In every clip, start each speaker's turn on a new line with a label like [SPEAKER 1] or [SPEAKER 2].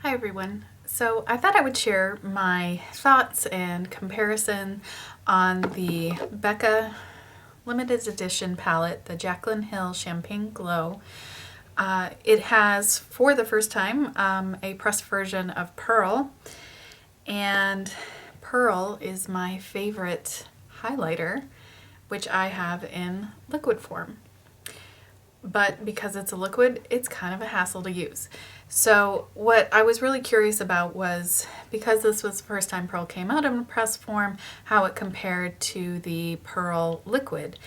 [SPEAKER 1] Hi everyone. So I thought I would share my thoughts and comparison on the Becca limited edition palette, the Jaclyn Hill Champagne Glow. It has, for the first time, a pressed version of Pearl, and Pearl is my favorite highlighter, which I have in liquid form. But because it's a liquid, it's kind of a hassle to use. So what I was really curious about was, because this was the first time Pearl came out in pressed form, how it compared to the Pearl liquid.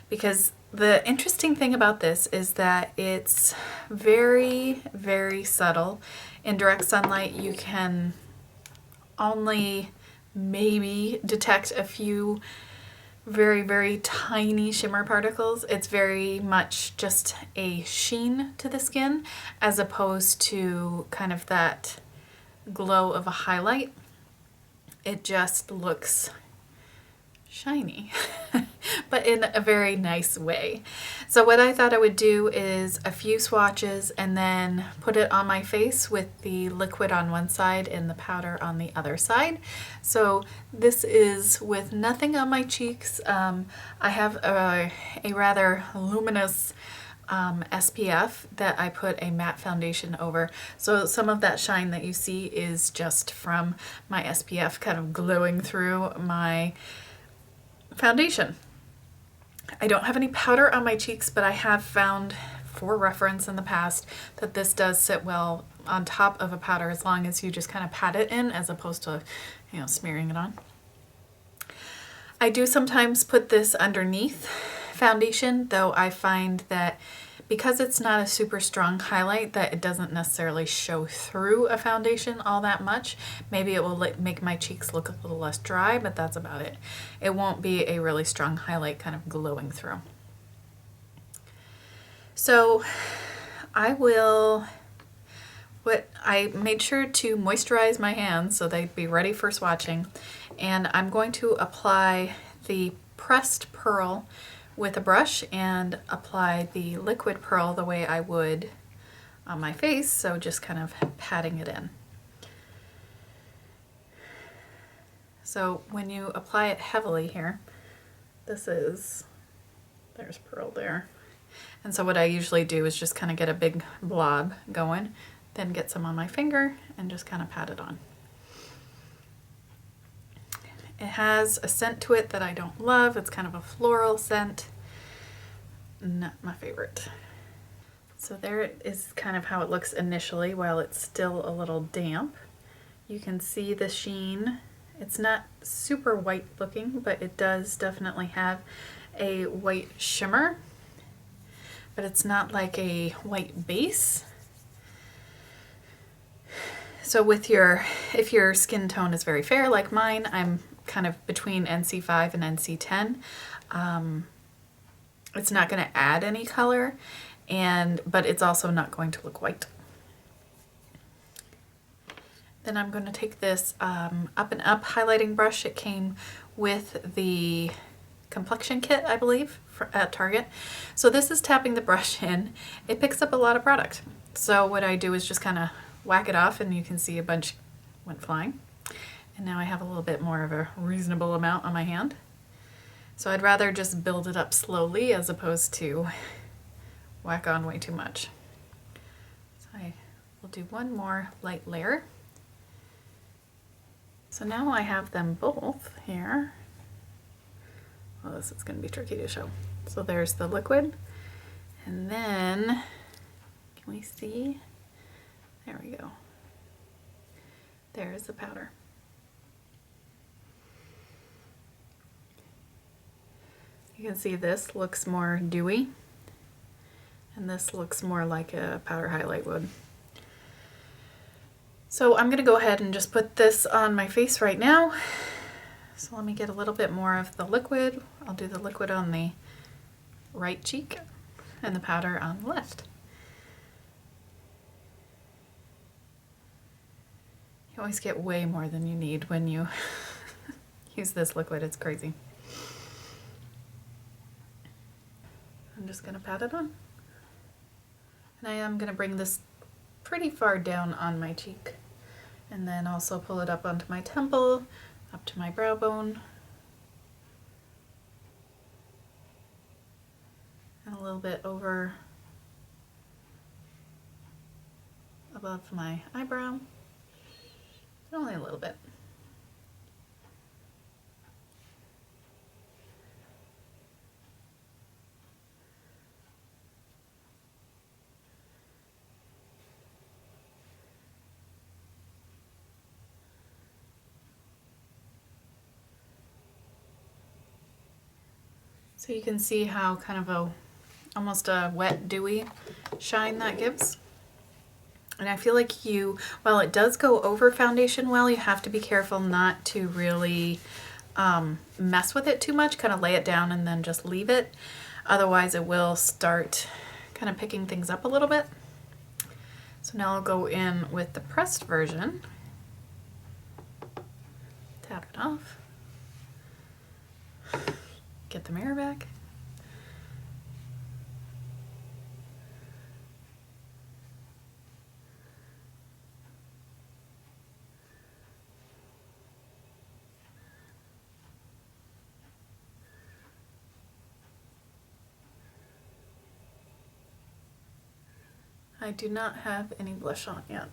[SPEAKER 1] Because the interesting thing about this is that it's very, very subtle. In direct sunlight, you can only maybe detect a few very, very tiny shimmer particles. It's very much just a sheen to the skin as opposed to kind of that glow of a highlight. It just looks shiny, but in a very nice way. So what I thought I would do is a few swatches and then put it on my face with the liquid on one side and the powder on the other side. So this is with nothing on my cheeks. I have a rather luminous SPF that I put a matte foundation over. So some of that shine that you see is just from my SPF kind of glowing through my foundation. I don't have any powder on my cheeks, but I have found, for reference in the past, that this does sit well on top of a powder as long as you just kind of pat it in as opposed to, smearing it on. I do sometimes put this underneath foundation, though I find that because it's not a super strong highlight, that it doesn't necessarily show through a foundation all that much. Maybe it will make my cheeks look a little less dry, but that's about it. It won't be a really strong highlight kind of glowing through. So I made sure to moisturize my hands so they'd be ready for swatching, and I'm going to apply the pressed Pearl with a brush and apply the liquid Pearl the way I would on my face, so just kind of patting it in. So when you apply it heavily here, there's Pearl there. And so what I usually do is just kind of get a big blob going, then get some on my finger and just kind of pat it on. It has a scent to it that I don't love. It's kind of a floral scent. Not my favorite. So there is kind of how it looks initially while it's still a little damp. You can see the sheen. It's not super white looking, but it does definitely have a white shimmer, but it's not like a white base. So if your skin tone is very fair like mine, I'm kind of between NC5 and NC10. It's not going to add any color, but it's also not going to look white. Then I'm going to take this Up and Up highlighting brush. It came with the complexion kit, I believe, at Target. So this is tapping the brush in. It picks up a lot of product. So what I do is just kind of whack it off, and you can see a bunch went flying. And now I have a little bit more of a reasonable amount on my hand. So I'd rather just build it up slowly as opposed to whack on way too much. So I will do one more light layer. So now I have them both here. Well, this is going to be tricky to show. So there's the liquid, and then, can we see? There we go. There's the powder. You can see this looks more dewy, and this looks more like a powder highlight would. So I'm going to go ahead and just put this on my face right now. So let me get a little bit more of the liquid. I'll do the liquid on the right cheek and the powder on the left. You always get way more than you need when you use this liquid. It's crazy. I'm just going to pat it on. And I am going to bring this pretty far down on my cheek. And then also pull it up onto my temple, up to my brow bone, and a little bit over above my eyebrow, only a little bit. So you can see how kind of almost a wet, dewy shine that gives. And I feel like while it does go over foundation well, you have to be careful not to really mess with it too much, kind of lay it down and then just leave it. Otherwise it will start kind of picking things up a little bit. So now I'll go in with the pressed version. Tap it off. Get the mirror back. I do not have any blush on yet.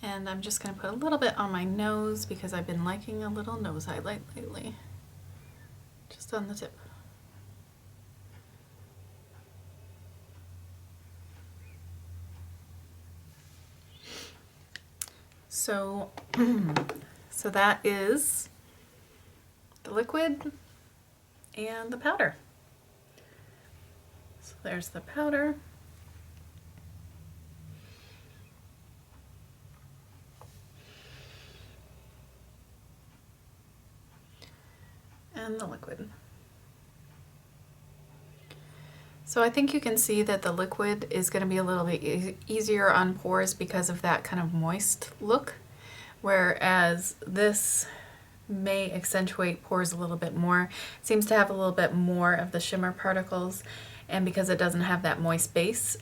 [SPEAKER 1] And I'm just going to put a little bit on my nose because I've been liking a little nose highlight lately. Just on the tip. So, so that is the liquid and the powder. So there's the powder. And the liquid. So I think you can see that the liquid is going to be a little bit easier on pores because of that kind of moist look, whereas this may accentuate pores a little bit more. It seems to have a little bit more of the shimmer particles, and because it doesn't have that moist base,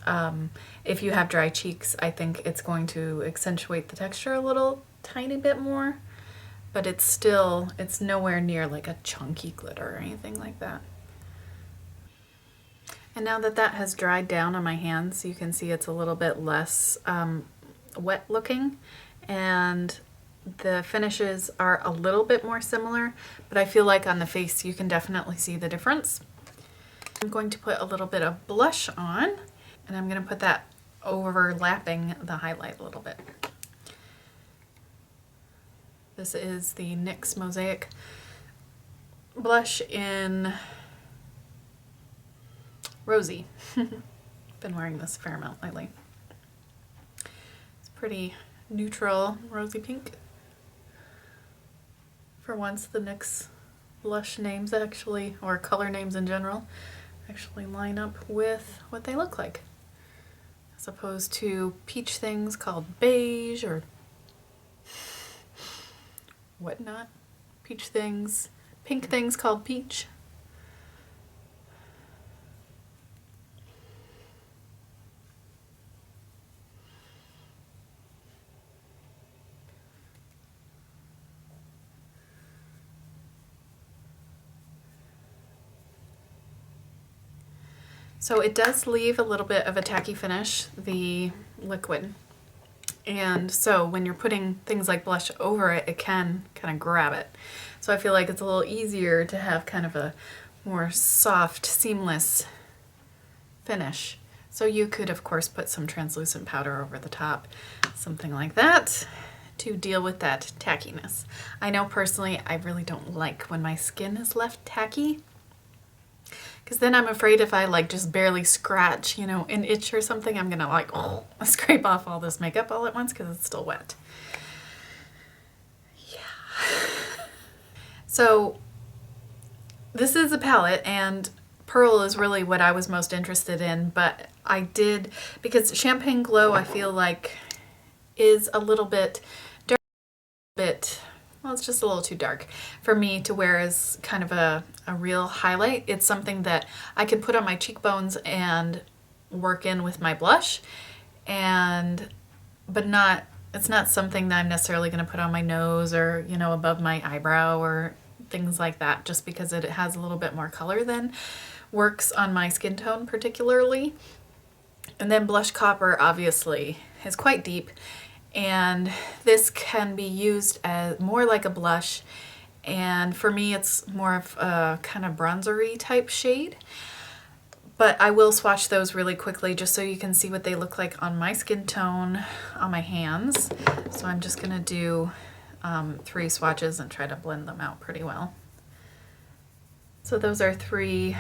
[SPEAKER 1] if you have dry cheeks, I think it's going to accentuate the texture a little tiny bit more. But it's nowhere near like a chunky glitter or anything like that. And now that that has dried down on my hands, you can see it's a little bit less wet looking, and the finishes are a little bit more similar, but I feel like on the face you can definitely see the difference. I'm going to put a little bit of blush on, and I'm going to put that overlapping the highlight a little bit. This is the NYX Mosaic blush in Rosey. Been wearing this a fair amount lately. It's pretty neutral rosy pink. For once, the NYX blush names actually, or color names in general, actually line up with what they look like, as opposed to peach things called beige or whatnot. Peach things, pink things called peach. So it does leave a little bit of a tacky finish, the liquid. And so when you're putting things like blush over it, it can kind of grab it. So I feel like it's a little easier to have kind of a more soft, seamless finish. So you could, of course, put some translucent powder over the top, something like that, to deal with that tackiness. I know personally, I really don't like when my skin is left tacky, because then I'm afraid if I like just barely scratch, you know, an itch or something, I'm gonna like scrape off all this makeup all at once because it's still wet. Yeah. So this is a palette, and Pearl is really what I was most interested in, but I did, because Champagne Glow I feel like is a little bit dark, well, it's just a little too dark for me to wear as kind of a real highlight. It's something that I could put on my cheekbones and work in with my blush, but it's not something that I'm necessarily going to put on my nose or, you know, above my eyebrow or things like that, just because it has a little bit more color than works on my skin tone particularly. And then blush copper obviously is quite deep, and this can be used as more like a blush, and for me it's more of a kind of bronzery type shade. But I will swatch those really quickly just so you can see what they look like on my skin tone on my hands. So I'm just gonna do 3 swatches and try to blend them out pretty well. So those are the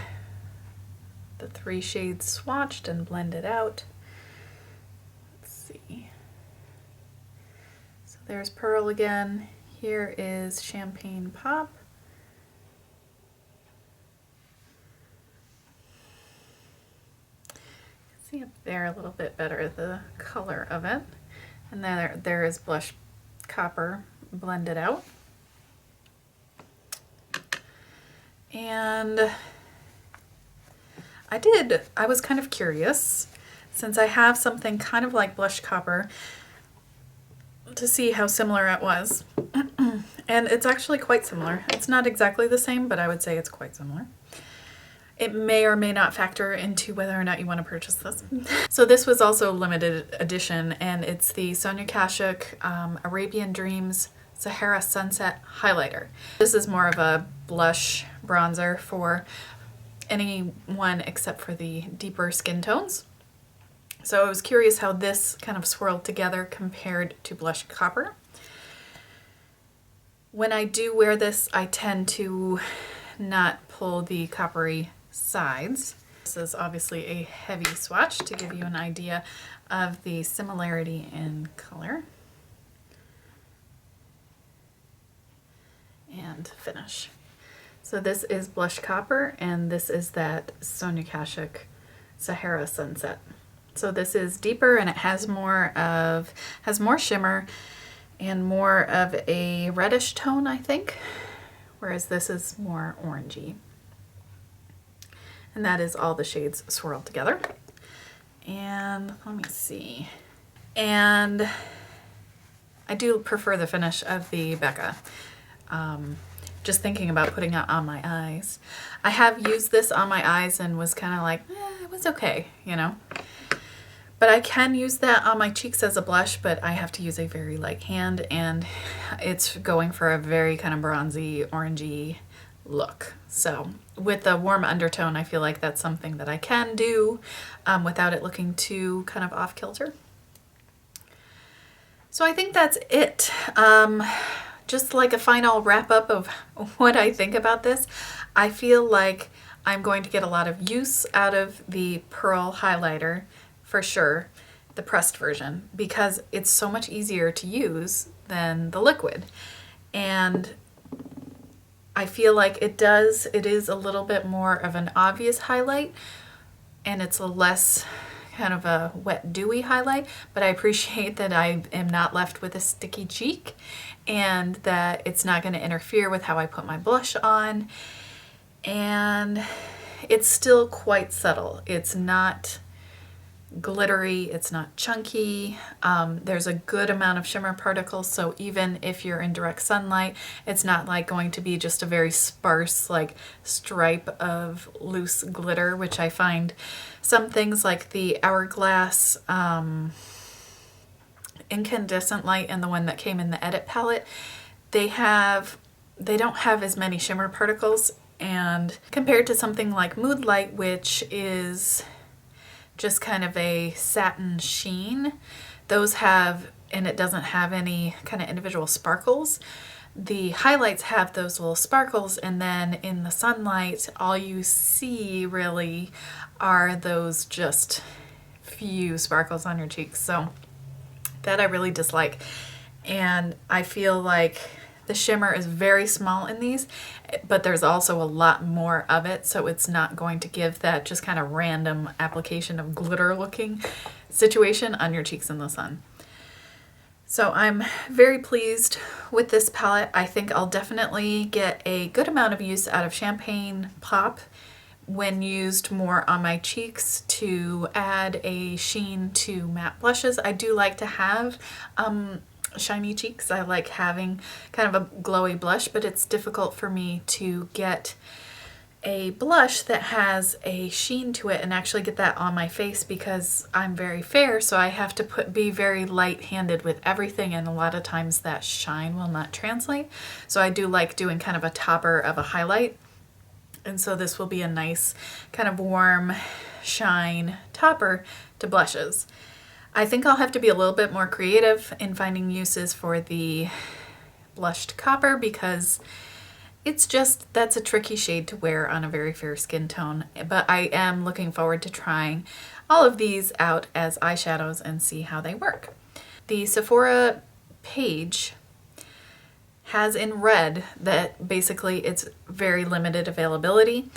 [SPEAKER 1] 3 shades swatched and blended out. Let's see. So there's Pearl again. Here is Champagne Pop. See up there a little bit better the color of it. And then there is Blush Copper blended out. And I was kind of curious, since I have something kind of like Blush Copper, to see how similar it was. And it's actually quite similar. It's not exactly the same, but I would say it's quite similar. It may or may not factor into whether or not you want to purchase this. So this was also limited edition, and it's the Sonia Kashuk Arabian Dreams Sahara Sunset Highlighter. This is more of a blush bronzer for anyone except for the deeper skin tones. So I was curious how this kind of swirled together compared to Blush Copper. When I do wear this, I tend to not pull the coppery sides. This is obviously a heavy swatch to give you an idea of the similarity in color and finish. So this is Blush Copper, and this is that Sonia Kashuk Sahara Sunset. So this is deeper, and it has more shimmer and more of a reddish tone, I think, whereas this is more orangey. And that is all the shades swirled together. And let me see. And I do prefer the finish of the Becca. Just thinking about putting it on my eyes. I have used this on my eyes and was kind of like, it was okay, you know. But I can use that on my cheeks as a blush, but I have to use a very light hand, and it's going for a very kind of bronzy, orangey look. So with a warm undertone, I feel like that's something that I can do without it looking too kind of off kilter. So I think that's it. Just like a final wrap up of what I think about this, I feel like I'm going to get a lot of use out of the Pearl highlighter for sure, the pressed version, because it's so much easier to use than the liquid. And I feel like it is a little bit more of an obvious highlight, and it's a less kind of a wet, dewy highlight, but I appreciate that I am not left with a sticky cheek, and that it's not going to interfere with how I put my blush on. And it's still quite subtle. It's not glittery, it's not chunky. There's a good amount of shimmer particles, so even if you're in direct sunlight, it's not like going to be just a very sparse like stripe of loose glitter, which I find some things like the Hourglass Incandescent Light and the one that came in the Edit palette, they don't have as many shimmer particles, and compared to something like Mood Light, which is just kind of a satin sheen, those have, and it doesn't have any kind of individual sparkles. The highlights have those little sparkles, and then in the sunlight, all you see really are those just few sparkles on your cheeks. So that I really dislike. And I feel like The shimmer is very small in these, but there's also a lot more of it, so it's not going to give that just kind of random application of glitter looking situation on your cheeks in the sun. So I'm very pleased with this palette. I think I'll definitely get a good amount of use out of Champagne Pop when used more on my cheeks to add a sheen to matte blushes. I do like to have shiny cheeks. I like having kind of a glowy blush, but it's difficult for me to get a blush that has a sheen to it and actually get that on my face because I'm very fair, so I have to be very light-handed with everything, and a lot of times that shine will not translate. So I do like doing kind of a topper of a highlight, and so this will be a nice kind of warm shine topper to blushes. I think I'll have to be a little bit more creative in finding uses for the blushed copper because it's just, that's a tricky shade to wear on a very fair skin tone, but I am looking forward to trying all of these out as eyeshadows and see how they work. The Sephora page has in red that basically it's very limited availability.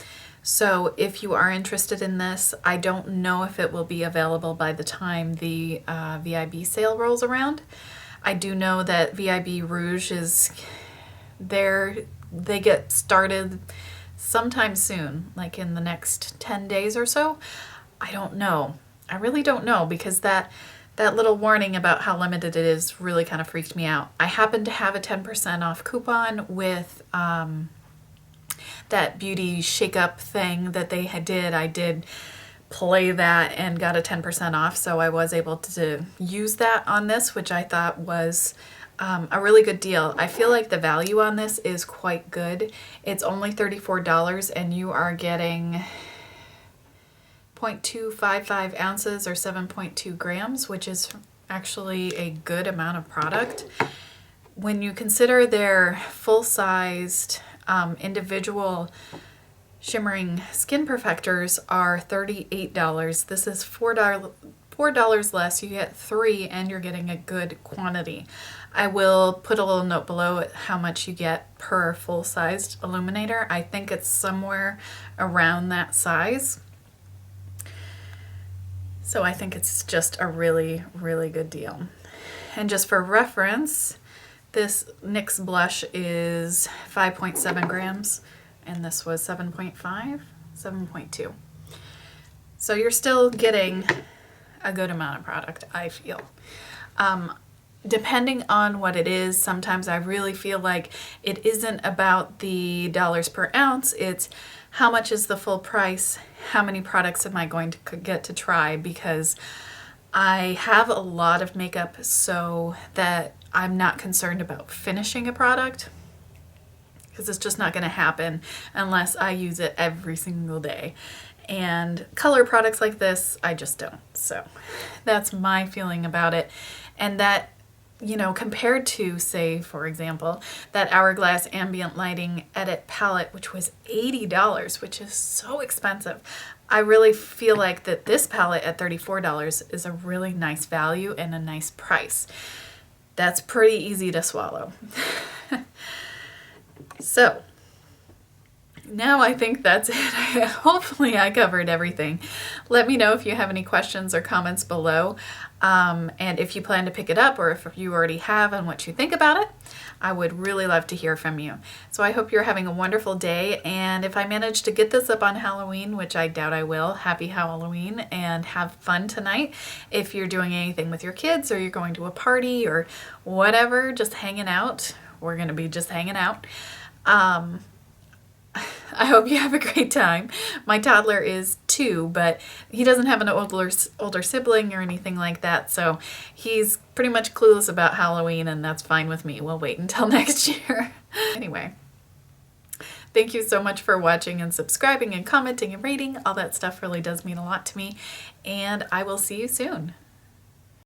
[SPEAKER 1] So if you are interested in this, I don't know if it will be available by the time the VIB sale rolls around. I do know that VIB Rouge is there. They get started sometime soon, like in the next 10 days or so. I don't know. I really don't know because that little warning about how limited it is really kind of freaked me out. I happened to have a 10% off coupon with that beauty shake-up thing that they did. I did play that and got a 10% off, so I was able to use that on this, which I thought was a really good deal. I feel like the value on this is quite good. It's only $34 and you are getting 0.255 ounces or 7.2 grams, which is actually a good amount of product. When you consider their full-sized individual shimmering skin perfectors are $38, this is $4 less. You get 3 and you're getting a good quantity. I will put a little note below how much you get per full-sized Illuminator. I think it's somewhere around that size. So I think it's just a really, really good deal. And just for reference, this NYX blush is 5.7 grams and this was 7.5, 7.2. So you're still getting a good amount of product, I feel. Depending on what it is, sometimes I really feel like it isn't about the dollars per ounce, it's how much is the full price, how many products am I going to get to try, because I have a lot of makeup so that I'm not concerned about finishing a product, because it's just not going to happen unless I use it every single day. And color products like this, I just don't. So that's my feeling about it. And that, you know, compared to, say, for example, that Hourglass Ambient Lighting Edit palette, which was $80, which is so expensive, I really feel like that this palette at $34 is a really nice value and a nice price. That's pretty easy to swallow. So now I think that's it. Hopefully I covered everything. Let me know if you have any questions or comments below. And if you plan to pick it up or if you already have and what you think about it. I would really love to hear from you. So I hope you're having a wonderful day, and if I manage to get this up on Halloween, which I doubt I will, happy Halloween and have fun tonight. If you're doing anything with your kids or you're going to a party or whatever, just hanging out, we're going to be just hanging out. I hope you have a great time. My toddler is 2, but he doesn't have an older sibling or anything like that, so he's pretty much clueless about Halloween, and that's fine with me. We'll wait until next year. Anyway, thank you so much for watching and subscribing and commenting and rating. All that stuff really does mean a lot to me, and I will see you soon.